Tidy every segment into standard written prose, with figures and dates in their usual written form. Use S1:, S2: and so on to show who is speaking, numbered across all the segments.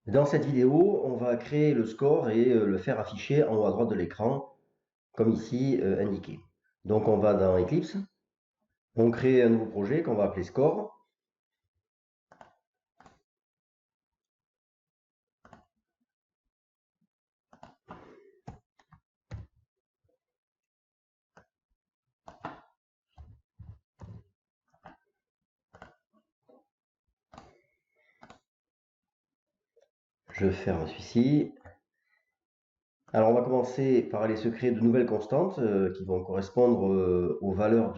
S1: Dans cette vidéo, on va créer le score et le faire afficher en haut à droite de l'écran, comme ici indiqué. Donc on va dans Eclipse, on crée un nouveau projet qu'on va appeler score. Je ferme celui-ci. Alors on va commencer par aller se créer de nouvelles constantes qui vont correspondre aux valeurs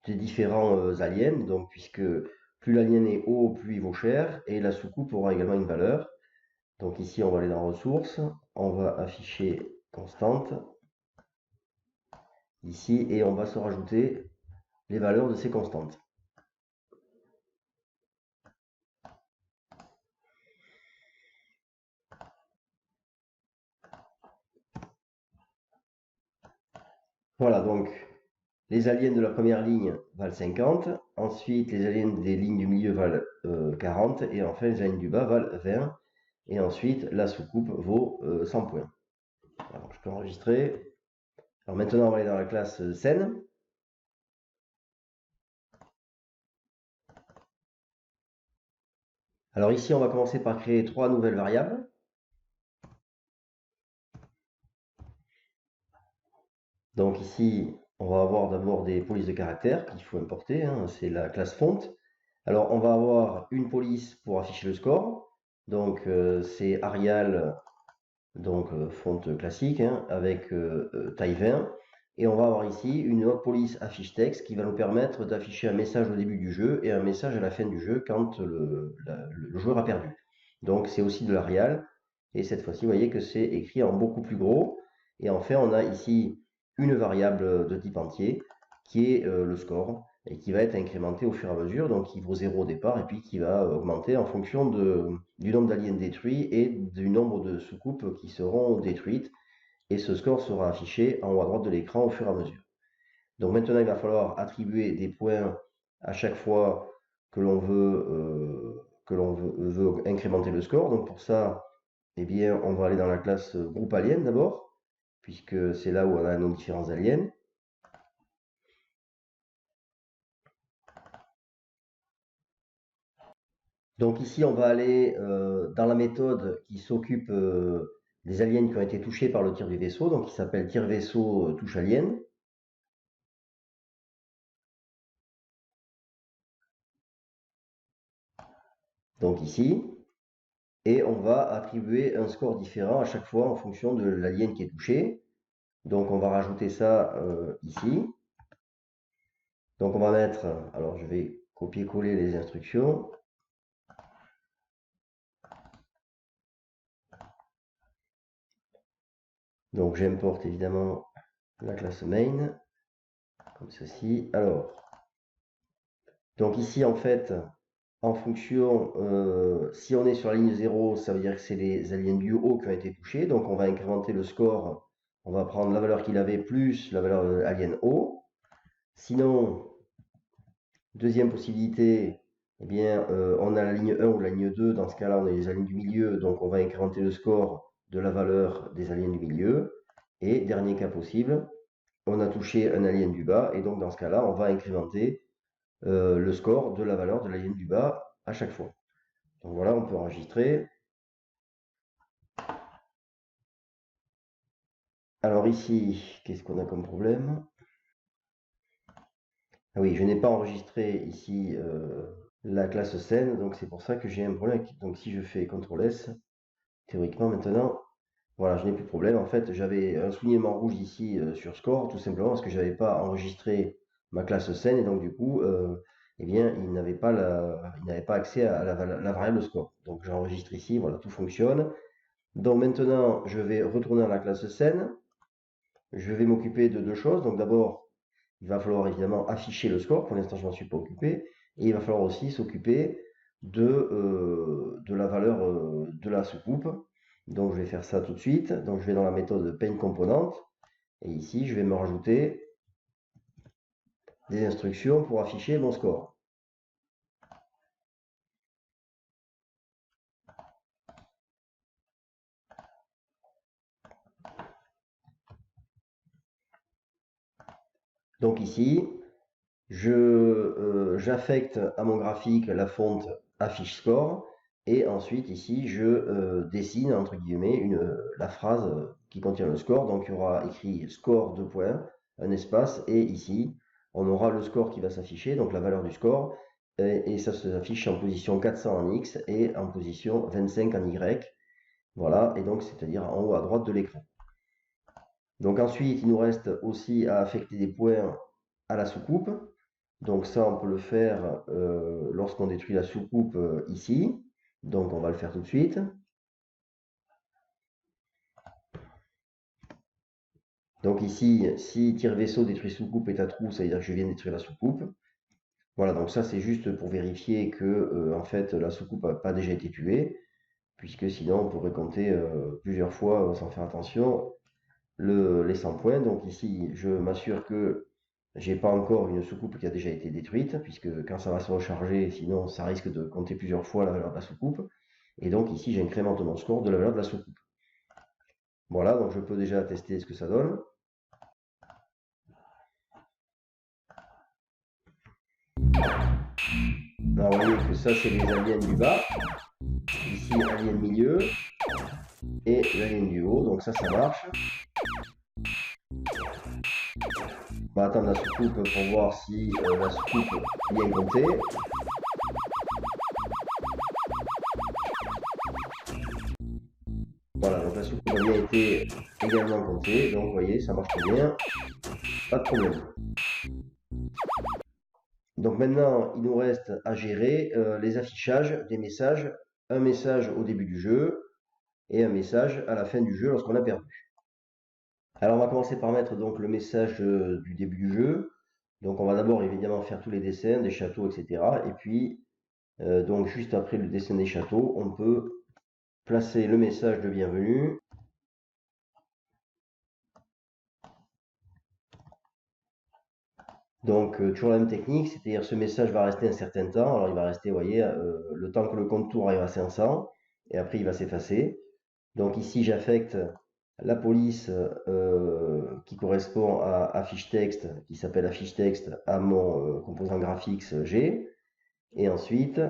S1: des différents aliens. Donc puisque plus l'alien est haut, plus il vaut cher, et la soucoupe aura également une valeur. Donc ici on va aller dans ressources, on va afficher constante ici et on va se rajouter les valeurs de ces constantes. Voilà, donc les aliens de la première ligne valent 50, ensuite les aliens des lignes du milieu valent 40, et enfin les aliens du bas valent 20, et ensuite la soucoupe vaut 100 points. Alors je peux enregistrer. Alors maintenant on va aller dans la classe scène. Alors ici on va commencer par créer 3 nouvelles variables. Donc ici on va avoir d'abord des polices de caractères qu'il faut importer, hein, c'est la classe font. Alors on va avoir une police pour afficher le score, donc c'est Arial, donc fonte classique, hein, avec taille 20. Et on va avoir ici une autre police affiche texte qui va nous permettre d'afficher un message au début du jeu et un message à la fin du jeu quand le joueur a perdu. Donc c'est aussi de l'Arial. Et cette fois-ci, vous voyez que c'est écrit en beaucoup plus gros. Et enfin, on a ici une variable de type entier qui est le score et qui va être incrémenté au fur et à mesure, donc qui vaut 0 au départ et puis qui va augmenter en fonction du nombre d'aliens détruits et du nombre de soucoupes qui seront détruites. Et ce score sera affiché en haut à droite de l'écran au fur et à mesure. Donc maintenant, il va falloir attribuer des points à chaque fois que l'on veut incrémenter le score. Donc pour ça, eh bien, on va aller dans la classe groupe alien d'abord, puisque c'est là où on a nos différents aliens. Donc ici, on va aller dans la méthode qui s'occupe des aliens qui ont été touchés par le tir du vaisseau, donc qui s'appelle tir vaisseau touche alien. Donc ici, et on va attribuer un score différent à chaque fois en fonction de l'alien qui est touché. Donc on va rajouter ça ici. Donc on va mettre, alors je vais copier-coller les instructions. Donc j'importe évidemment la classe main, comme ceci. Alors, donc ici en fait, en fonction, si on est sur la ligne 0, ça veut dire que c'est les aliens du haut qui ont été touchés. Donc on va incrémenter le score. On va prendre la valeur qu'il avait plus la valeur alien haut. Sinon, deuxième possibilité, eh bien, on a la ligne 1 ou la ligne 2. Dans ce cas-là, on a les aliens du milieu. Donc on va incrémenter le score de la valeur des aliens du milieu. Et dernier cas possible, on a touché un alien du bas. Et donc dans ce cas-là, on va incrémenter le score de la valeur de l'alien du bas à chaque fois. Donc voilà, on peut enregistrer. Alors ici, qu'est-ce qu'on a comme problème? Ah oui, je n'ai pas enregistré ici la classe scène, donc c'est pour ça que j'ai un problème. Donc si je fais CTRL-S, théoriquement maintenant, voilà, je n'ai plus de problème. En fait, j'avais un soulignement rouge ici sur score, tout simplement parce que je n'avais pas enregistré ma classe scène, et donc du coup, eh bien, il n'avait pas accès à la variable score. Donc j'enregistre ici, voilà, tout fonctionne. Donc maintenant, je vais retourner à la classe scène. Je vais m'occuper de deux choses. Donc d'abord, il va falloir évidemment afficher le score. Pour l'instant, je ne m'en suis pas occupé. Et il va falloir aussi s'occuper de la valeur de la soucoupe. Donc je vais faire ça tout de suite. Donc je vais dans la méthode paint component. Et ici, je vais me rajouter des instructions pour afficher mon score. Donc ici, j'affecte à mon graphique la fonte affiche score et ensuite ici je dessine entre guillemets la phrase qui contient le score. Donc il y aura écrit score 2 points, un espace et ici on aura le score qui va s'afficher, donc la valeur du score et ça s'affiche en position 400 en X et en position 25 en Y. Voilà, et donc c'est-à-dire en haut à droite de l'écran. Donc ensuite, il nous reste aussi à affecter des points à la soucoupe. Donc ça, on peut le faire lorsqu'on détruit la soucoupe ici. Donc on va le faire tout de suite. Donc ici, si tire-vaisseau détruit soucoupe est à trou, ça veut dire que je viens de détruire la soucoupe. Voilà, donc ça c'est juste pour vérifier que en fait la soucoupe n'a pas déjà été tuée, puisque sinon on pourrait compter plusieurs fois sans faire attention les 100 points. Donc ici, je m'assure que j'ai pas encore une soucoupe qui a déjà été détruite, puisque quand ça va se recharger, sinon ça risque de compter plusieurs fois la valeur de la soucoupe. Et donc ici, j'incrémente mon score de la valeur de la soucoupe. Voilà, donc je peux déjà tester ce que ça donne. Alors vous voyez que ça, c'est les aliens du bas. Ici, alien milieu. Et l'alien du haut, donc ça marche. On va attendre la soucoupe pour voir si la soucoupe est bien comptée. Voilà, donc la soucoupe a bien été également comptée, donc vous voyez, ça marche très bien, pas de problème. Donc maintenant, il nous reste à gérer les affichages des messages, un message au début du jeu et un message à la fin du jeu lorsqu'on a perdu. Alors on va commencer par mettre donc le message du début du jeu. Donc on va d'abord évidemment faire tous les dessins des châteaux, etc. Et puis, donc juste après le dessin des châteaux, on peut placer le message de bienvenue. Donc toujours la même technique, c'est-à-dire ce message va rester un certain temps. Alors il va rester, vous voyez, le temps que le compte tour arrive à 500, et après il va s'effacer. Donc ici j'affecte la police qui correspond à affiche texte, qui s'appelle affiche texte, à mon composant graphique G. Et ensuite,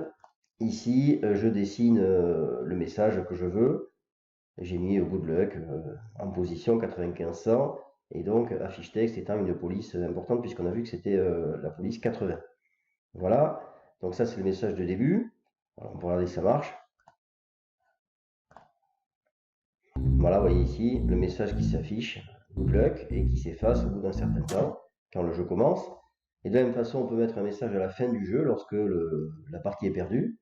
S1: ici, je dessine le message que je veux. J'ai mis good luck en position 9500. Et donc, affiche texte étant une police importante, puisqu'on a vu que c'était la police 80. Voilà. Donc ça, c'est le message de début. Voilà, on peut regarder si ça marche. Voilà, vous voyez ici le message qui s'affiche, good luck, et qui s'efface au bout d'un certain temps, quand le jeu commence. Et de la même façon, on peut mettre un message à la fin du jeu, lorsque la partie est perdue.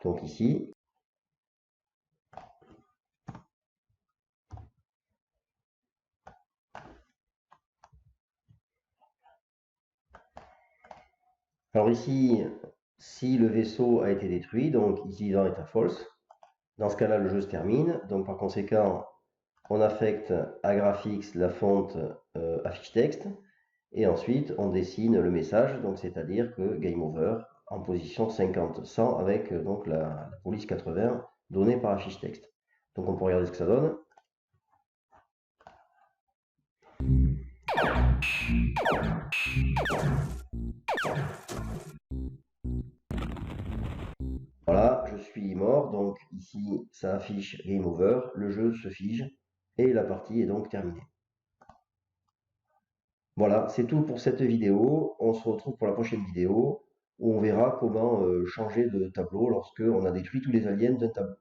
S1: Donc ici. Alors ici, si le vaisseau a été détruit, donc ici dans état false, dans ce cas-là, le jeu se termine. Donc par conséquent, on affecte à graphics la fonte affiche texte. Et ensuite, on dessine le message, donc c'est-à-dire que game over en position 50-100 avec donc la police 80 donnée par affiche texte. Donc on peut regarder ce que ça donne. Voilà, je suis mort, donc ici ça affiche game over, le jeu se fige et la partie est donc terminée. Voilà, c'est tout pour cette vidéo. On se retrouve pour la prochaine vidéo où on verra comment changer de tableau lorsque on a détruit tous les aliens d'un tableau.